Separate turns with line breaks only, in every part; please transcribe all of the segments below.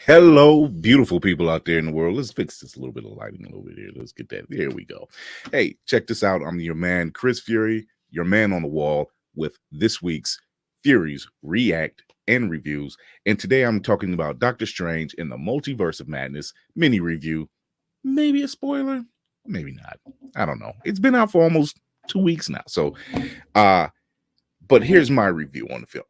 Hello, beautiful people out there in the world. Let's fix this little bit of lighting a little bit here. Let's get that. There we go. Hey, check this out. I'm your man, Chris Fury, your man on the wall, with this week's Furies React and Reviews. And today I'm talking about Doctor Strange in the Multiverse of Madness mini review. Maybe a spoiler, maybe not. I don't know. It's been out for almost 2 weeks now. Uh, but here's my review on the film.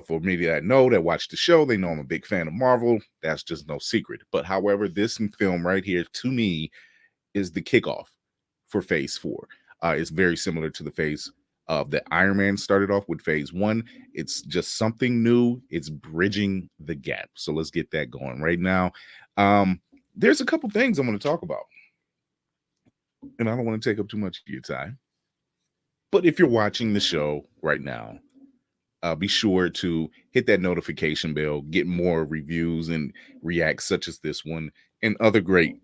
For many that know that watch the show, they know I'm a big fan of Marvel. That's just no secret. But however, this film right here to me is the kickoff for Phase 4. It's very similar to the phase that Iron Man started off with Phase 1. It's just something new. It's bridging the gap. So let's get that going right now. There's a couple things I'm going to talk about, and I don't want to take up too much of your time. But if you're watching the show right now, be sure to hit that notification bell, get more reviews and reacts such as this one and other great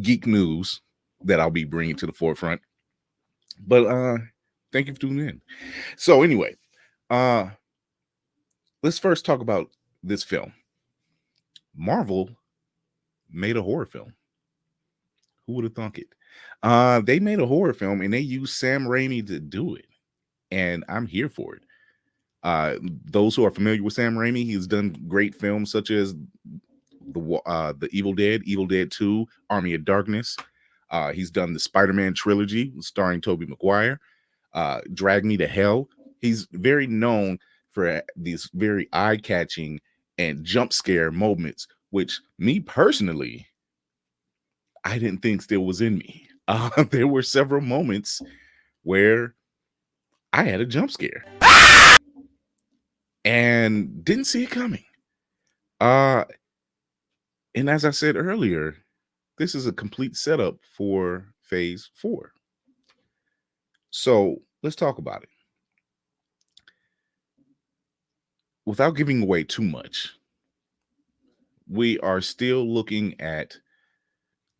geek news that I'll be bringing to the forefront. But thank you for tuning in. So anyway, uh let's first talk about this film. Marvel made a horror film. Who would have thunk it? They made a horror film and they used Sam Raimi to do it. And I'm here for it. Those who are familiar with Sam Raimi, he's done great films such as the Evil Dead 2, Army of Darkness. He's done the Spider-Man trilogy starring Tobey Maguire, Drag Me to Hell. He's very known for these very eye-catching and jump scare moments, which me personally, I didn't think still was in me. There were several moments where I had a jump scare and didn't see it coming. Uh, and as I said earlier, this is a complete setup for Phase 4. So let's talk about it. Without giving away too much, we are still looking at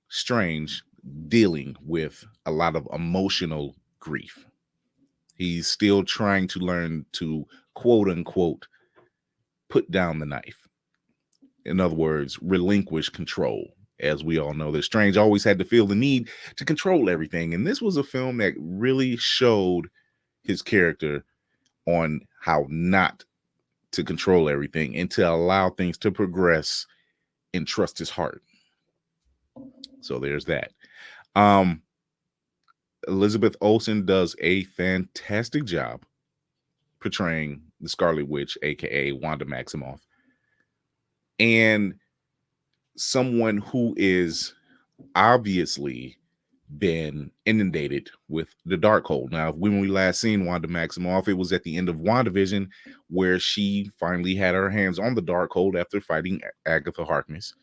Strange dealing with a lot of emotional grief. He's still trying to learn to, quote unquote, put down the knife. In other words, relinquish control. As we all know, that Strange always had to feel the need to control everything. And this was a film that really showed his character on how not to control everything and to allow things to progress and trust his heart. So there's that. Um, Elizabeth Olsen does a fantastic job portraying the Scarlet Witch, aka Wanda Maximoff, and someone who is obviously been inundated with the Darkhold. Now, when we last seen Wanda Maximoff, it was at the end of WandaVision, where she finally had her hands on the Darkhold after fighting Agatha Harkness.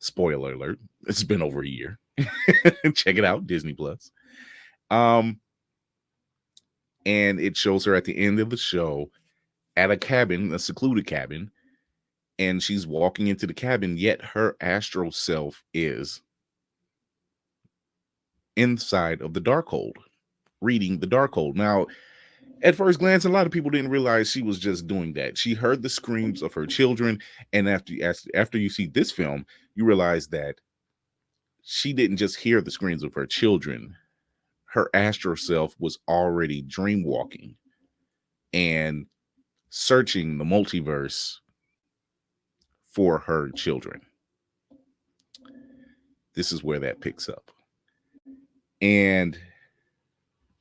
Spoiler alert: it's been over a year. Check it out, Disney Plus. Um, and it shows her at the end of the show at a cabin, a secluded cabin, and she's walking into the cabin. Yet her astral self is inside of the Darkhold, reading the Darkhold. Now, at first glance, a lot of people didn't realize she was just doing that. She heard the screams of her children, and after you see this film, you realize that she didn't just hear the screams of her children. Her astral self was already dream walking and searching the multiverse for her children. This is where that picks up. And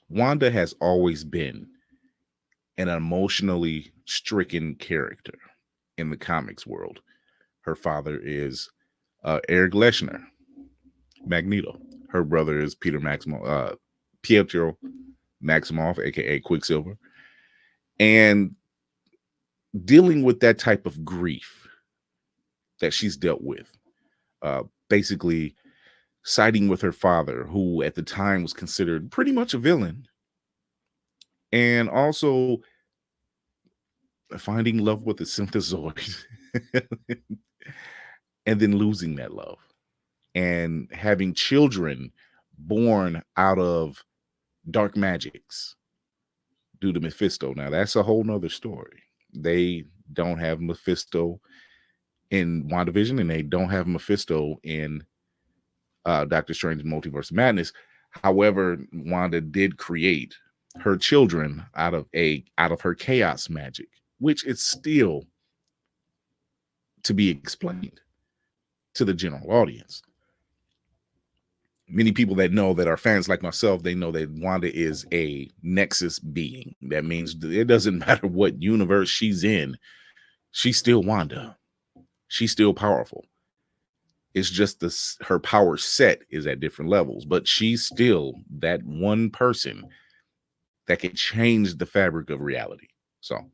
Wanda has always been an emotionally stricken character in the comics world. Her father is Eric Leshner, Magneto. Her brother is Pietro Maximoff, aka Quicksilver. And dealing with that type of grief that she's dealt with, basically siding with her father, who at the time was considered pretty much a villain, and also finding love with the synthezoid and then losing that love and having children born out of dark magics due to Mephisto. Now that's a whole nother story. They don't have Mephisto in WandaVision, and they don't have Mephisto in Doctor Strange Multiverse of Madness. However, Wanda did create her children out of her chaos magic, which is still to be explained to the general audience. Many people that know, that are fans like myself, they know that Wanda is a Nexus being. That means it doesn't matter what universe she's in, she's still Wanda. She's still powerful. It's just her power set is at different levels, but she's still that one person that can change the fabric of reality. So,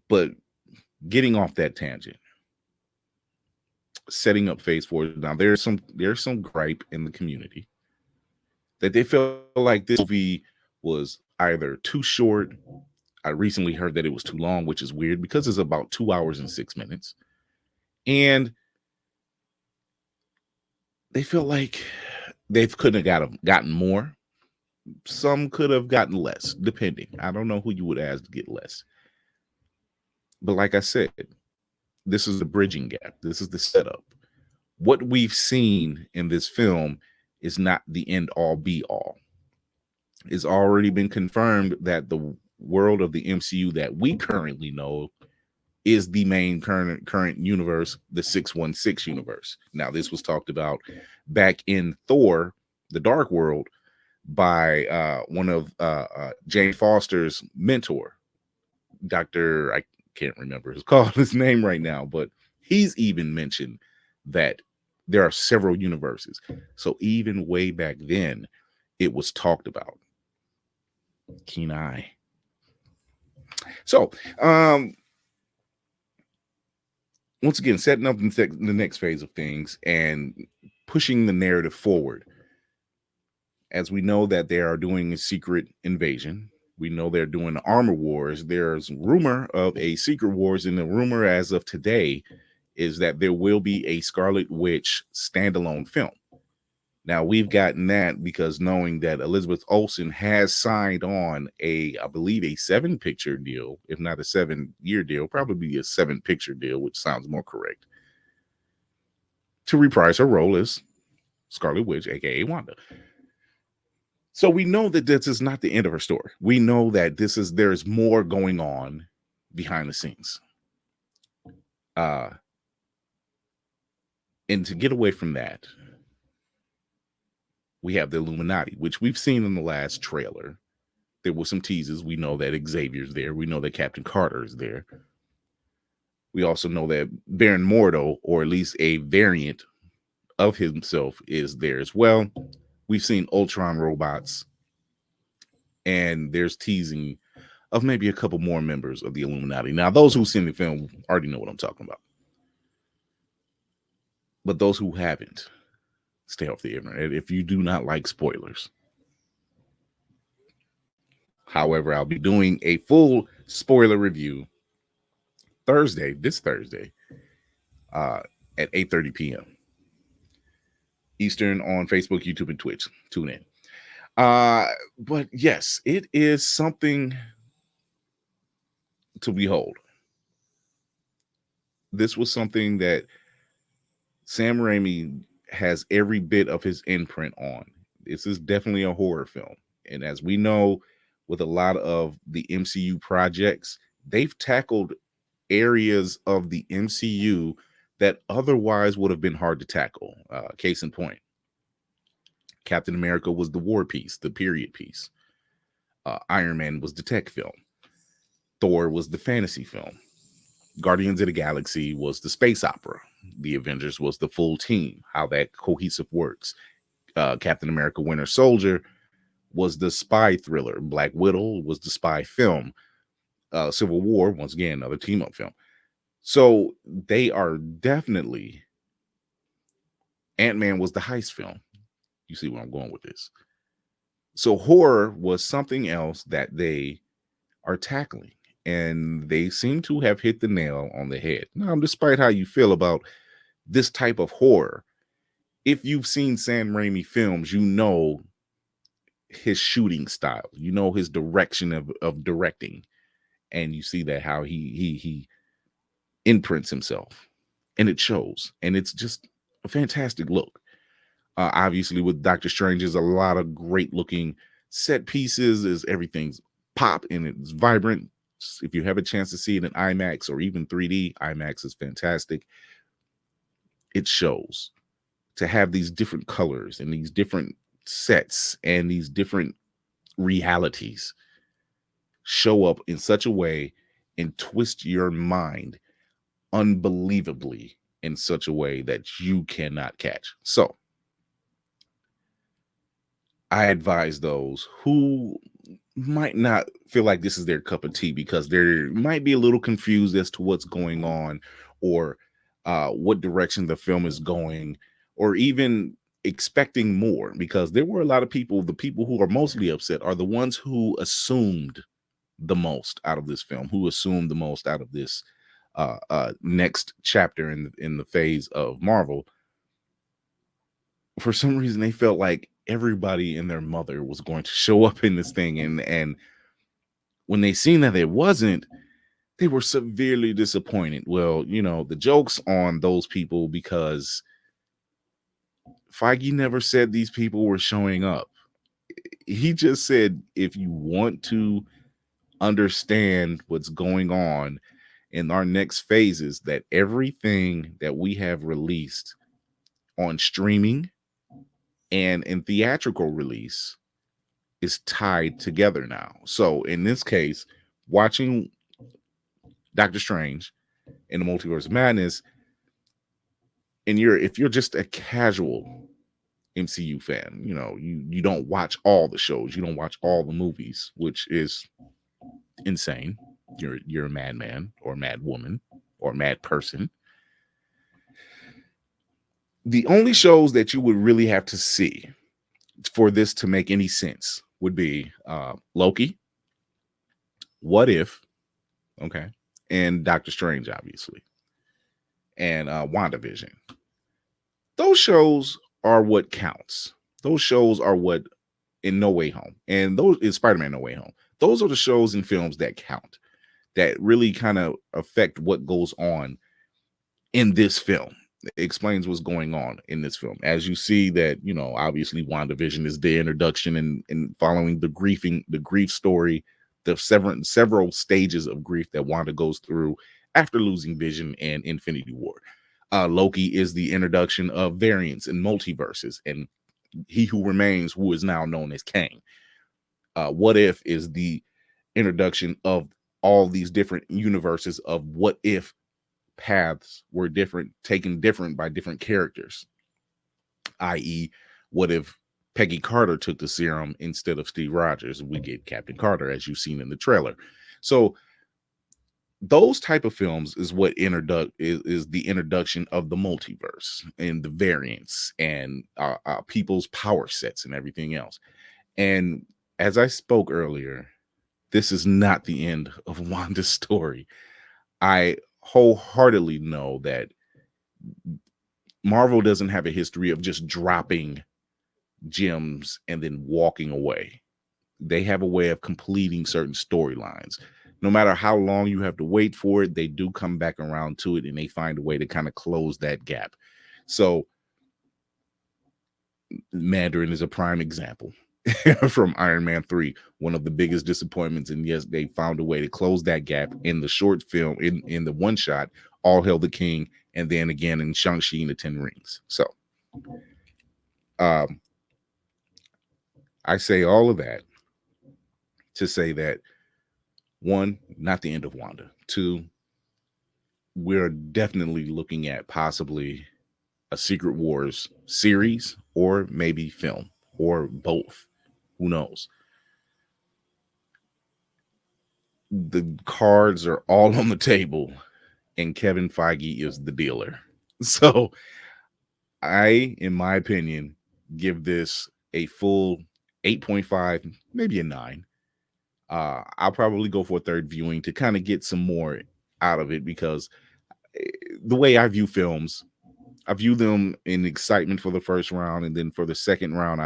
but getting off that tangent, setting up phase 4. Now there's some gripe in the community that they feel like this movie was either too short. I recently heard that it was too long, which is weird because it's about 2 hours and 6 minutes. And they feel like they couldn't have gotten more. Some could have gotten less, depending. I don't know who you would ask to get less. But like I said, this is the bridging gap. This is the setup. What we've seen in this film is not the end all be all. It's already been confirmed that the world of the MCU that we currently know is the main current universe, the 616 universe. Now, this was talked about back in Thor, the Dark World, by one of Jane Foster's mentor, Dr. I can't remember his name right now, but he's even mentioned that there are several universes. So even way back then, it was talked about. Keen eye. So, once again, setting up the next phase of things and pushing the narrative forward. As we know that they are doing a secret invasion, we know they're doing armor wars. There's rumor of a secret wars, and the rumor as of today is that there will be a Scarlet Witch standalone film. Now, we've gotten that because knowing that Elizabeth Olsen has signed on I believe a 7-picture deal, if not a 7-year deal, probably a 7-picture deal, which sounds more correct, to reprise her role as Scarlet Witch, aka Wanda. So we know that this is not the end of her story. We know that there's more going on behind the scenes. And to get away from that, we have the Illuminati, which we've seen in the last trailer. There were some teases. We know that Xavier's there. We know that Captain Carter is there. We also know that Baron Mordo, or at least a variant of himself, is there as well. We've seen Ultron robots. And there's teasing of maybe a couple more members of the Illuminati. Now, those who've seen the film already know what I'm talking about. But those who haven't, stay off the internet if you do not like spoilers. However, I'll be doing a full spoiler review this Thursday, at 8:30 p.m. Eastern on Facebook, YouTube, and Twitch. Tune in. But yes, it is something to behold. This was something that Sam Raimi has every bit of his imprint on. This is definitely a horror film. And as we know, with a lot of the MCU projects, they've tackled areas of the MCU that otherwise would have been hard to tackle. Case in point, Captain America was the war piece, the period piece. Iron Man was the tech film. Thor was the fantasy film. Guardians of the Galaxy was the space opera. The Avengers was the full team, how that cohesive works. Captain America Winter Soldier was the spy thriller. Black Widow was the spy film. Civil War, once again, another team-up film. So they are definitely... Ant-Man was the heist film. You see where I'm going with this. So horror was something else that they are tackling. And they seem to have hit the nail on the head. Now, despite how you feel about this type of horror, if you've seen Sam Raimi films, you know his shooting style, you know his direction of directing, and you see that how he imprints himself, and it shows, and it's just a fantastic look. Obviously, with Doctor Strange, is a lot of great looking set pieces. Is everything's pop and it's vibrant. If you have a chance to see it in IMAX or even 3D, IMAX is fantastic. It shows to have these different colors and these different sets and these different realities show up in such a way and twist your mind unbelievably in such a way that you cannot catch. So I advise those who might not feel like this is their cup of tea because they might be a little confused as to what's going on, or what direction the film is going, or even expecting more, because there were a lot of people. The people who are mostly upset are the ones who assumed the most out of this film, who assumed the most out of this next chapter in the phase of Marvel. For some reason, they felt like everybody and their mother was going to show up in this thing, and when they seen that it wasn't, they were severely disappointed. Well, the joke's on those people because Feige never said these people were showing up. He just said, if you want to understand what's going on in our next phases, that everything that we have released on streaming and in theatrical release is tied together now. So in this case, watching Doctor Strange in the Multiverse of Madness, and if you're just a casual MCU fan, you don't watch all the shows, you don't watch all the movies, which is insane. You're a madman or a mad woman or a mad person. The only shows that you would really have to see for this to make any sense would be Loki, What If, okay, and Doctor Strange, obviously, and WandaVision. Those shows are what counts. Those shows are what in No Way Home, and those is Spider-Man No Way Home. Those are the shows and films that count, that really kind of affect what goes on in this film. It explains what's going on in this film. As you see that, obviously WandaVision is the introduction and following the grief story, the several stages of grief that Wanda goes through after losing Vision and Infinity War. Loki is the introduction of variants and multiverses, and He Who Remains, who is now known as Kang. What If is the introduction of all these different universes of what if paths were different, taken different by different characters, i.e., what if Peggy Carter took the serum instead of Steve Rogers? We get Captain Carter, as you've seen in the trailer. So those type of films is what is the introduction of the multiverse and the variants and people's power sets and everything else. And as I spoke earlier, this is not the end of Wanda's story. I wholeheartedly know that Marvel doesn't have a history of just dropping gems and then walking away. They have a way of completing certain storylines. No matter how long you have to wait for it, they do come back around to it and they find a way to kind of close that gap. So Mandarin is a prime example from Iron Man 3, one of the biggest disappointments. And yes, they found a way to close that gap in the short film, in the one shot, All Hail the King, and then again in Shang-Chi and the Ten Rings. So I say all of that to say that, one, not the end of Wanda. Two, we're definitely looking at possibly a Secret Wars series or maybe film or both. Who knows? The cards are all on the table, and Kevin Feige is the dealer. So I, in my opinion, give this a full 8.5, maybe a 9. I'll probably go for a third viewing to kind of get some more out of it, because the way I view films, I view them in excitement for the first round, and then for the second round,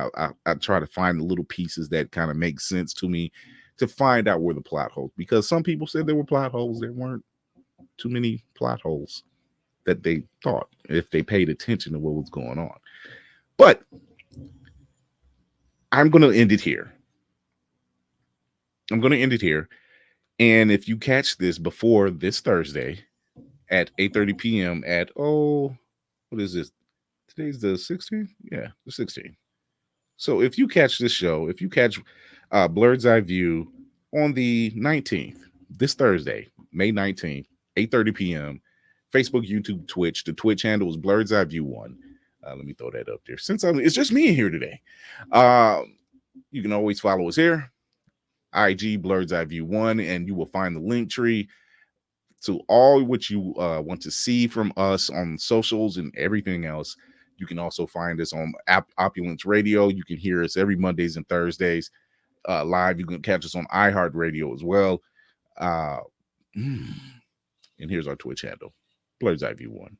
I try to find the little pieces that kind of make sense to me to find out where the plot holes. Because some people said there were plot holes, there weren't. too many plot holes that they thought if they paid attention to what was going on. But I'm going to end it here. And if you catch this before this Thursday at 8:30 p.m. at, what is this? Today's the 16th? Yeah, the 16th. So if you catch this show, if you catch Blurred's Eye View on the 19th, this Thursday, May 19th, 8:30 p.m., Facebook, YouTube, Twitch. The Twitch handle is Blurred's Eye View 1. Let me throw that up there. Since it's just me in here today. You can always follow us here. IG Blurred's Eye View 1, and you will find the link tree to all what you want to see from us on socials and everything else. You can also find us on Opulence Radio. You can hear us every Mondays and Thursdays live. You can catch us on iHeartRadio as well. And here's our Twitch handle, Blurred's Eye View 1.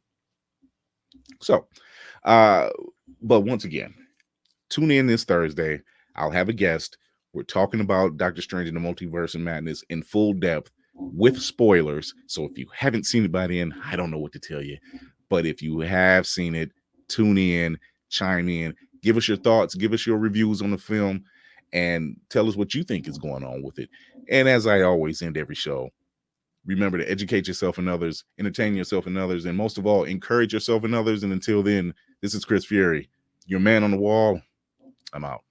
So, but once again, tune in this Thursday. I'll have a guest. We're talking about Doctor Strange in the Multiverse of Madness in full depth with spoilers. So if you haven't seen it by then, I don't know what to tell you. But if you have seen it, tune in, chime in, give us your thoughts, give us your reviews on the film, and tell us what you think is going on with it. And as I always end every show, remember to educate yourself and others, entertain yourself and others, and most of all, encourage yourself and others. And until then, this is Chris Fury, your man on the wall. I'm out.